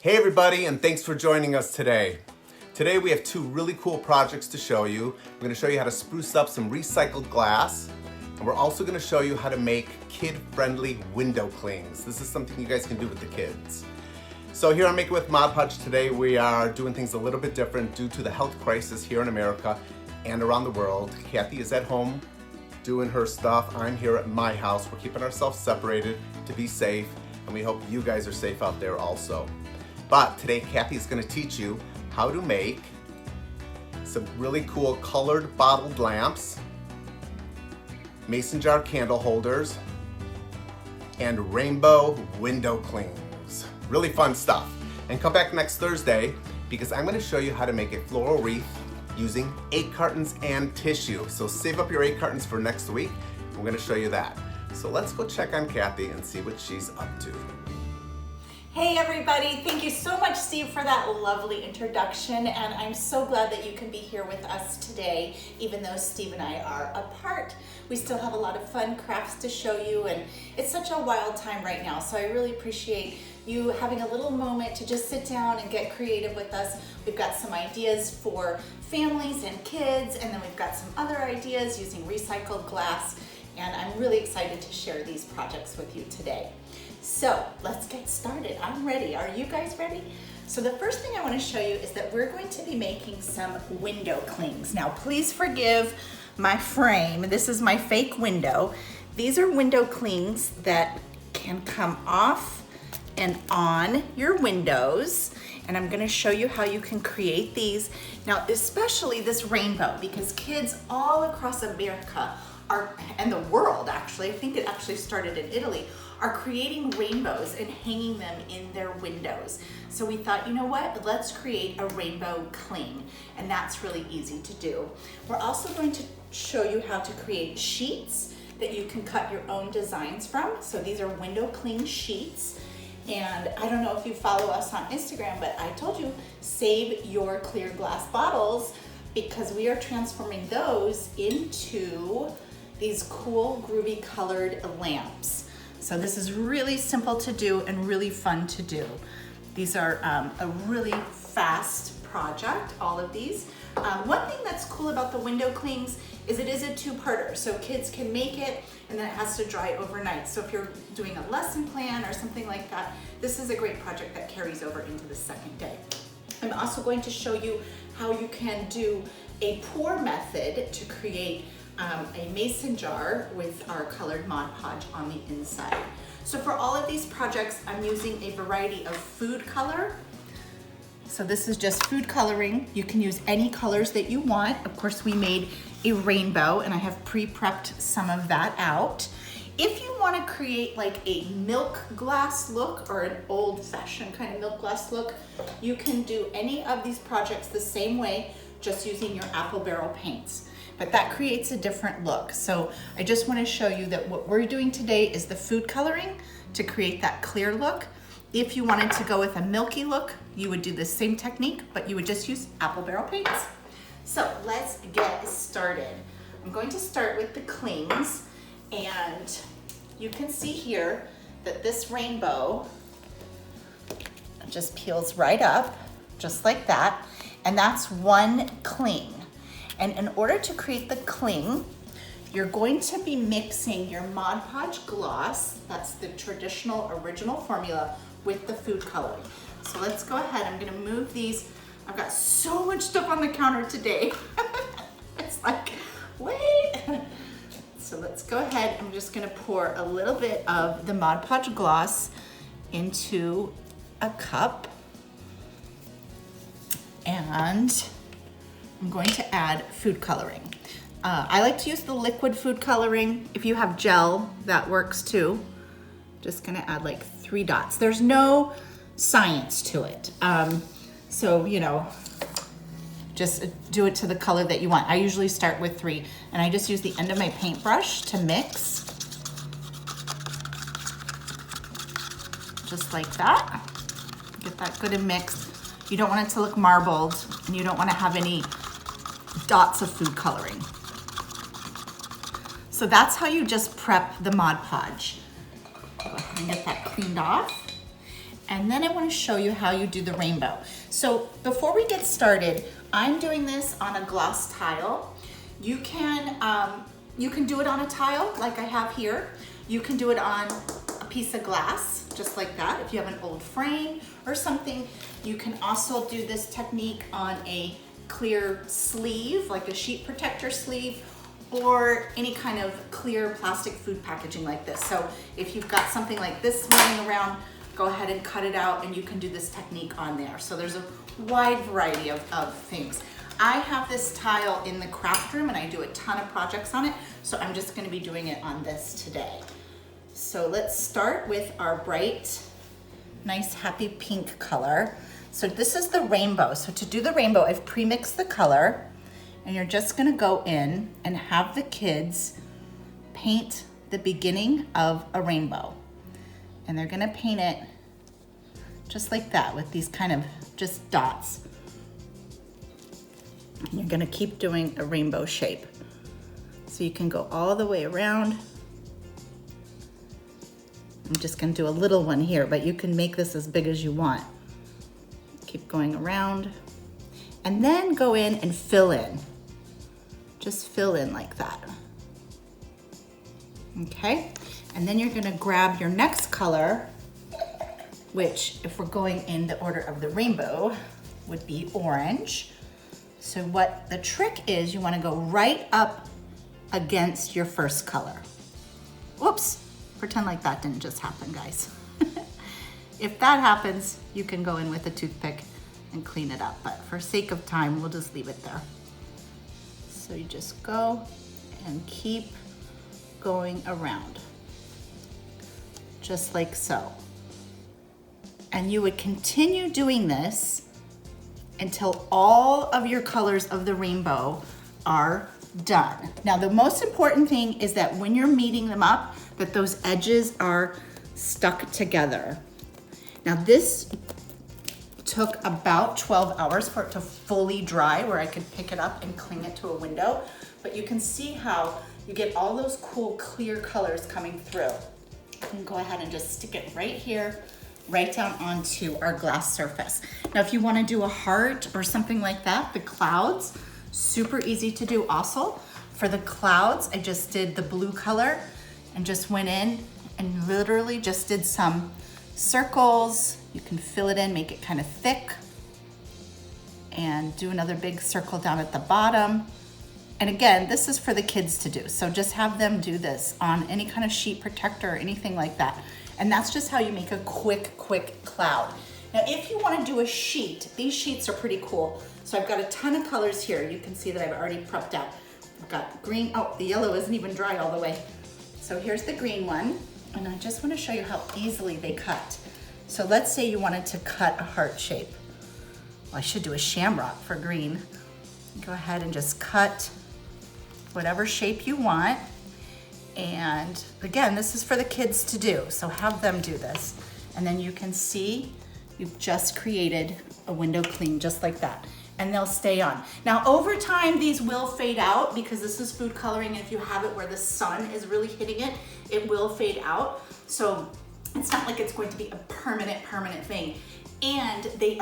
Hey everybody, and thanks for joining us today. Today we have two really cool projects to show you. We're going to show you how to spruce up some recycled glass, and we're also going to show you how to make kid-friendly window clings. This is something you guys can do with the kids. So here on Make It With Mod Podge today, we are doing things a little bit different due to the health crisis here in America and around the world. Cathie is at home doing her stuff. I'm here at my house. We're keeping ourselves separated to be safe, and we hope you guys are safe out there also. But today, Cathie is going to teach you how to make some really cool colored bottled lamps, mason jar candle holders, and rainbow window clings. Really fun stuff. And come back next Thursday because I'm going to show you how to make a floral wreath using 8 cartons and tissue. So save up your 8 cartons for next week. I'm going to show you that. So let's go check on Cathie and see what she's up to. Hey everybody, thank you so much, Steve, for that lovely introduction, and I'm so glad that you can be here with us today. Even though Steve and I are apart, we still have a lot of fun crafts to show you, and it's such a wild time right now, so I really appreciate you having a little moment to just sit down and get creative with us. We've got some ideas for families and kids, and then we've got some other ideas using recycled glass, and I'm really excited to share these projects with you today. So let's get started. I'm ready. Are you guys ready? So the first thing I want to show you is that we're going to be making some window clings. Now please forgive my frame. This is my fake window. These are window clings that can come off and on your windows. And I'm going to show you how you can create these. Now, especially this rainbow, because kids all across America and the world actually, I think it actually started in Italy, are creating rainbows and hanging them in their windows. So we thought, you know what, let's create a rainbow cling, and that's really easy to do. We're also going to show you how to create sheets that you can cut your own designs from. So these are window cling sheets. And I don't know if you follow us on Instagram, but I told you, save your clear glass bottles because we are transforming those into these cool, groovy colored lamps. So this is really simple to do and really fun to do. These are a really fast project, all of these. One thing that's cool about the window clings is it is a two-parter, so kids can make it and then it has to dry overnight. So if you're doing a lesson plan or something like that, this is a great project that carries over into the second day. I'm also going to show you how you can do a pour method to create a mason jar with our colored Mod Podge on the inside. So for all of these projects, I'm using a variety of food color. So this is just food coloring. You can use any colors that you want. Of course, we made a rainbow and I have pre-prepped some of that out. If you want to create like a milk glass look or an old-fashioned kind of milk glass look, you can do any of these projects the same way, just using your apple barrel paints. But that creates a different look. So I just want to show you that what we're doing today is the food coloring to create that clear look. If you wanted to go with a milky look, you would do the same technique, but you would just use apple barrel paints. So let's get started. I'm going to start with the clings, and you can see here that this rainbow just peels right up, just like that, and that's one cling. And in order to create the cling, you're going to be mixing your Mod Podge Gloss, that's the traditional original formula, with the food coloring. So let's go ahead, I'm gonna move these. I've got so much stuff on the counter today. It's like, wait. So let's go ahead, I'm just gonna pour a little bit of the Mod Podge Gloss into a cup. And I'm going to add food coloring. I like to use the liquid food coloring. If you have gel, that works too. Just gonna add like 3 dots. There's no science to it. So, you know, just do it to the color that you want. I usually start with 3, and I just use the end of my paintbrush to mix. Just like that. Get that good and mixed. You don't want it to look marbled, and you don't want to have any dots of food coloring. So that's how you just prep the Mod Podge. Go ahead and get that cleaned off. And then I want to show you how you do the rainbow. So before we get started, I'm doing this on a gloss tile. You can do it on a tile like I have here. You can do it on a piece of glass, just like that. If you have an old frame or something, you can also do this technique on a clear sleeve, like a sheet protector sleeve, or any kind of clear plastic food packaging like this. So if you've got something like this moving around, go ahead and cut it out and you can do this technique on there. So there's a wide variety of things. I have this tile in the craft room and I do a ton of projects on it, so I'm just gonna be doing it on this today. So let's start with our bright, nice, happy pink color. So this is the rainbow. So to do the rainbow, I've pre-mixed the color, and you're just gonna go in and have the kids paint the beginning of a rainbow. And they're gonna paint it just like that with these kind of just dots. And you're gonna keep doing a rainbow shape. So you can go all the way around. I'm just gonna do a little one here, but you can make this as big as you want. Keep going around. And then go in and fill in. Just fill in like that. Okay? And then you're gonna grab your next color, which, if we're going in the order of the rainbow, would be orange. So what the trick is, you wanna go right up against your first color. Whoops, pretend like that didn't just happen, guys. If that happens, you can go in with a toothpick and clean it up, but for sake of time, we'll just leave it there. So you just go and keep going around, just like so. And you would continue doing this until all of your colors of the rainbow are done. Now, the most important thing is that when you're meeting them up, that those edges are stuck together. Now, this took about 12 hours for it to fully dry, where I could pick it up and cling it to a window. But you can see how you get all those cool clear colors coming through. You can go ahead and just stick it right here, right down onto our glass surface. Now, if you want to do a heart or something like that, the clouds, super easy to do also. For the clouds, I just did the blue color and just went in and literally just did some circles. You can fill it in, make it kind of thick, and do another big circle down at the bottom. And again, this is for the kids to do. So just have them do this on any kind of sheet protector or anything like that. And that's just how you make a quick cloud. Now, if you want to do a sheet, these sheets are pretty cool. So I've got a ton of colors here. You can see that I've already prepped out. I've got green, oh, the yellow isn't even dry all the way. So here's the green one. And I just want to show you how easily they cut. So let's say you wanted to cut a heart shape. Well, I should do a shamrock for green. Go ahead and just cut whatever shape you want. And again, this is for the kids to do, so have them do this. And then you can see you've just created a window clean just like that. And they'll stay on. Now, over time, these will fade out because this is food coloring. And if you have it where the sun is really hitting it, it will fade out. So it's not like it's going to be a permanent thing. And they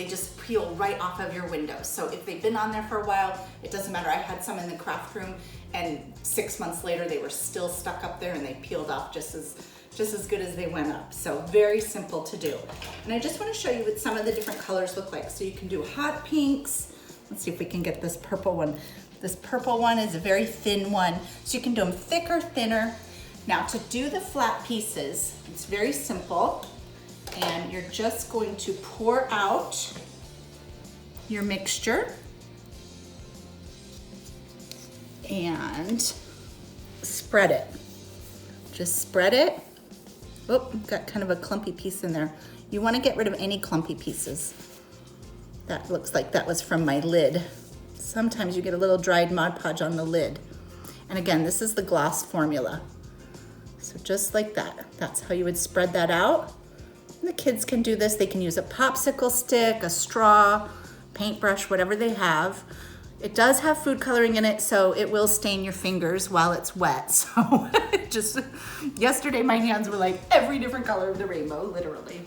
just peel right off of your window. So if they've been on there for a while, it doesn't matter. I had some in the craft room and 6 months later, they were still stuck up there and they peeled off just as good as they went up. So very simple to do. And I just want to show you what some of the different colors look like. So you can do hot pinks. Let's see if we can get this purple one. This purple one is a very thin one. So you can do them thicker, thinner. Now, to do the flat pieces, it's very simple. And you're just going to pour out your mixture and spread it. Just spread it. Oh, got kind of a clumpy piece in there. You want to get rid of any clumpy pieces. That looks like that was from my lid. Sometimes you get a little dried Mod Podge on the lid. And again, this is the gloss formula. So just like that. That's how you would spread that out. And the kids can do this. They can use a popsicle stick, a straw, paintbrush, whatever they have. It does have food coloring in it, so it will stain your fingers while it's wet. So just yesterday, my hands were like every different color of the rainbow, literally.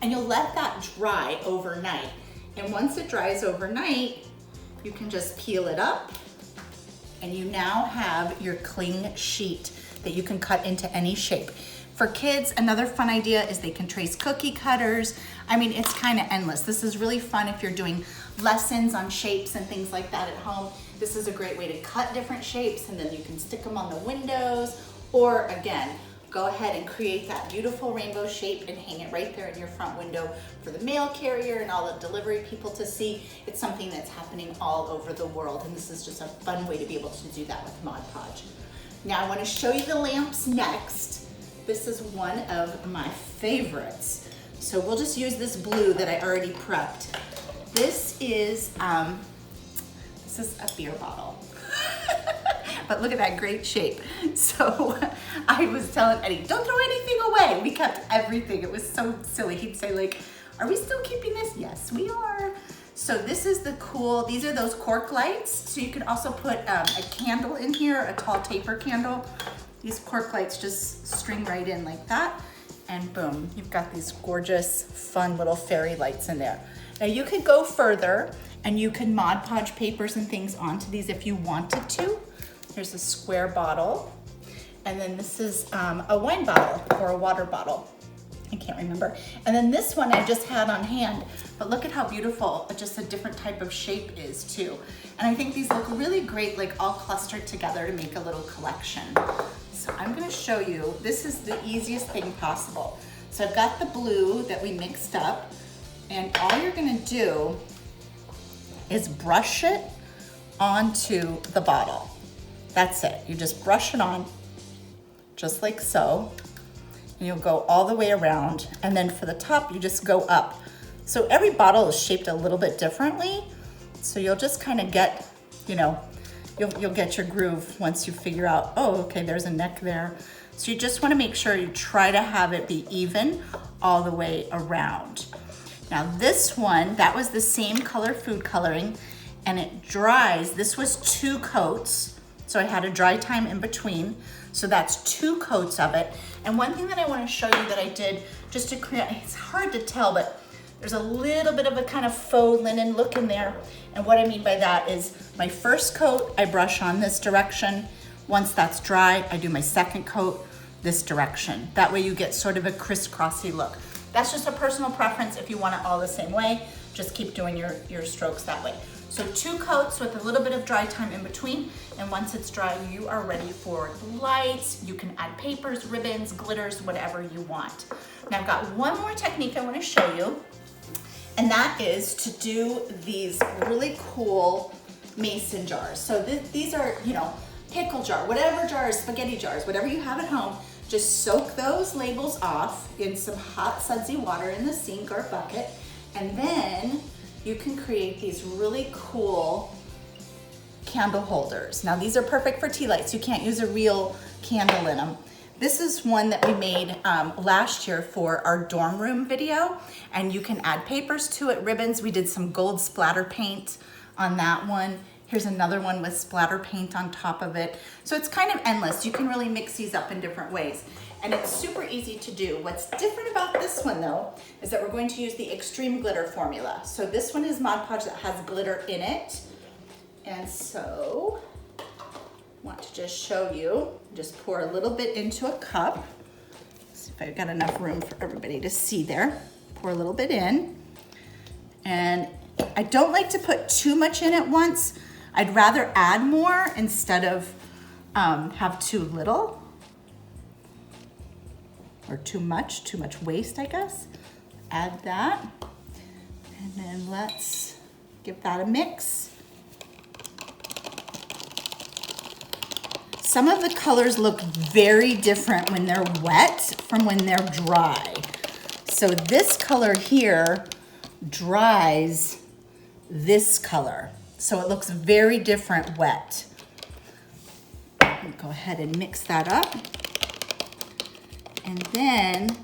and you'll let that dry overnight. And once it dries overnight, you can just peel it up, and you now have your cling sheet that you can cut into any shape. For kids, another fun idea is they can trace cookie cutters. I mean, it's kind of endless. This is really fun if you're doing lessons on shapes and things like that at home. This is a great way to cut different shapes, and then you can stick them on the windows, or again, go ahead and create that beautiful rainbow shape and hang it right there in your front window for the mail carrier and all the delivery people to see. It's something that's happening all over the world, and this is just a fun way to be able to do that with Mod Podge. Now I want to show you the lamps next. This is one of my favorites. So we'll just use this blue that I already prepped. This is a beer bottle. But look at that great shape. So I was telling Eddie, don't throw anything away. We kept everything. It was so silly. He'd say like, are we still keeping this? Yes, we are. So this is the cool, these are those cork lights. So you can also put a candle in here, a tall taper candle. These cork lights just string right in like that. And boom, you've got these gorgeous, fun little fairy lights in there. Now you could go further and you can Mod Podge papers and things onto these if you wanted to. Here's a square bottle. And then this is a wine bottle or a water bottle. I can't remember. And then this one I just had on hand, but look at how beautiful just a different type of shape is too. And I think these look really great, like all clustered together to make a little collection. So I'm gonna show you, this is the easiest thing possible. So I've got the blue that we mixed up, and all you're gonna do is brush it onto the bottle. That's it, you just brush it on, just like so. And you'll go all the way around, and then for the top, you just go up. So every bottle is shaped a little bit differently, so you'll just kind of get, you know, you'll get your groove once you figure out, oh, okay, there's a neck there. So you just want to make sure you try to have it be even all the way around. Now this one, that was the same color food coloring, and it dries. This was 2 coats, so I had a dry time in between. So that's 2 coats of it. And one thing that I want to show you that I did just to create, it's hard to tell, but there's a little bit of a kind of faux linen look in there. And what I mean by that is my first coat, I brush on this direction. Once that's dry, I do my second coat this direction. That way you get sort of a crisscrossy look. That's just a personal preference. If you want it all the same way, just keep doing your strokes that way. So 2 coats with a little bit of dry time in between, and once it's dry, you are ready for lights. You can add papers, ribbons, glitters, whatever you want. Now I've got one more technique I want to show you, and that is to do these really cool mason jars. So these are, you know, pickle jar, whatever jars, spaghetti jars, whatever you have at home, just soak those labels off in some hot sudsy water in the sink or bucket, and then you can create these really cool candle holders. Now these are perfect for tea lights. You can't use a real candle in them. This is one that we made last year for our dorm room video, and you can add papers to it, ribbons. We did some gold splatter paint on that one. Here's another one with splatter paint on top of it. So it's kind of endless. You can really mix these up in different ways. And it's super easy to do. What's different about this one though, is that we're going to use the extreme glitter formula. So this one is Mod Podge that has glitter in it. And so, I want to just show you, just pour a little bit into a cup. See if I've got enough room for everybody to see there. Pour a little bit in. And I don't like to put too much in at once. I'd rather add more instead of have too little. Or too much waste, I guess. Add that. And then let's give that a mix. Some of the colors look very different when they're wet from when they're dry. So this color here dries this color. So it looks very different wet. I'll go ahead and mix that up. And then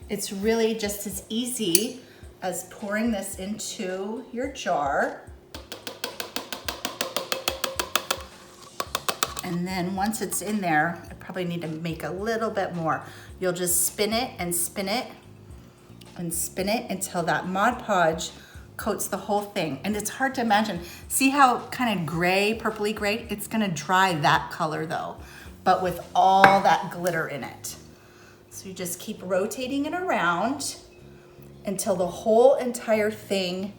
it's really just as easy as pouring this into your jar. And then once it's in there, I probably need to make a little bit more. You'll just spin it and spin it until that Mod Podge coats the whole thing. And it's hard to imagine. See how kind of gray, purpley gray? It's gonna dry that color though, but with all that glitter in it. So you just keep rotating it around until the whole entire thing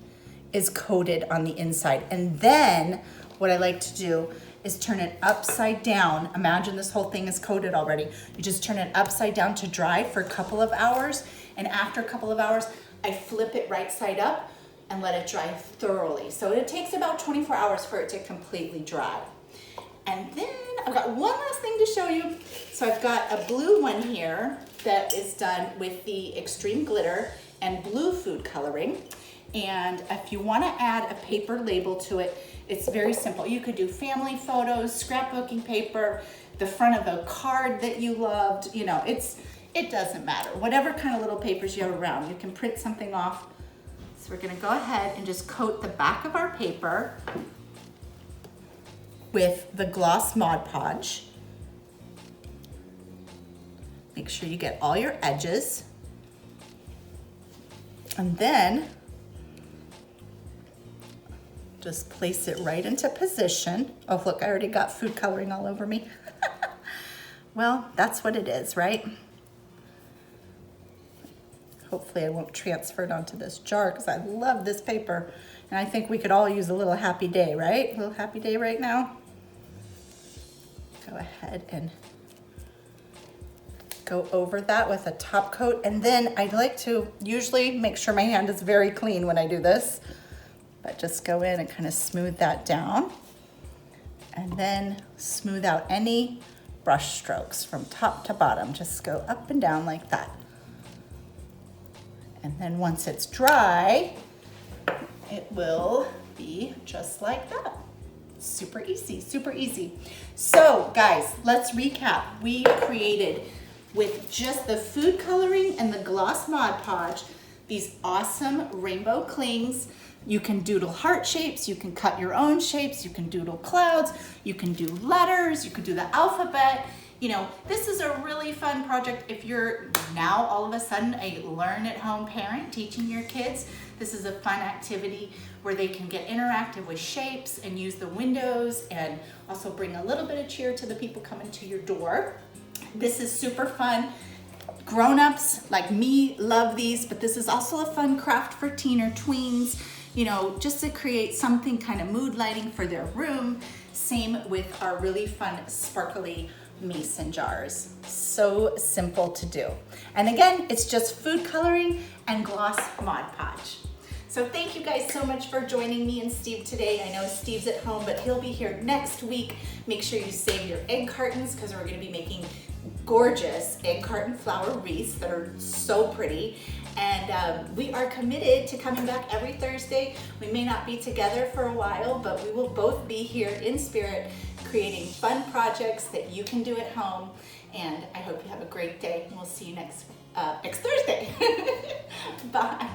is coated on the inside. And then what I like to do is turn it upside down. Imagine this whole thing is coated already. You just turn it upside down to dry for a couple of hours. And after a couple of hours, I flip it right side up and let it dry thoroughly. So it takes about 24 hours for it to completely dry. And then I've got one last thing to show you. So I've got a blue one here that is done with the extreme glitter and blue food coloring. And if you want to add a paper label to it, it's very simple. You could do family photos, scrapbooking paper, the front of a card that you loved, you know, it doesn't matter. Whatever kind of little papers you have around, you can print something off. So we're gonna go ahead and just coat the back of our paper with the gloss Mod Podge. Make sure you get all your edges. And then just place it right into position. Oh, look, I already got food coloring all over me. Well, that's what it is, right? Hopefully I won't transfer it onto this jar because I love this paper. And I think we could all use a little happy day, right? A little happy day right now. Go ahead and go over that with a top coat. And then I'd like to usually make sure my hand is very clean when I do this. But just go in and kind of smooth that down. And then smooth out any brush strokes from top to bottom. Just go up and down like that. And then once it's dry, it will be just like that. Super easy, super easy. So guys, let's recap. We created, with just the food coloring and the gloss Mod Podge, these awesome rainbow clings. You can doodle heart shapes, you can cut your own shapes, you can doodle clouds, you can do letters, you can do the alphabet. You know, this is a really fun project if you're now all of a sudden a learn-at-home parent teaching your kids. This is a fun activity where they can get interactive with shapes and use the windows and also bring a little bit of cheer to the people coming to your door. This is super fun. Grown-ups like me love these, but this is also a fun craft for teen or tweens, you know, just to create something kind of mood lighting for their room. Same with our really fun sparkly mason jars. So simple to do. And again, it's just food coloring and gloss Mod Podge. So thank you guys so much for joining me and Steve today. I know Steve's at home, but he'll be here next week. Make sure you save your egg cartons because we're going to be making gorgeous egg carton flower wreaths that are so pretty. And we are committed to coming back every Thursday. We may not be together for a while, but we will both be here in spirit creating fun projects that you can do at home. And I hope you have a great day. And we'll see you next Thursday. Bye.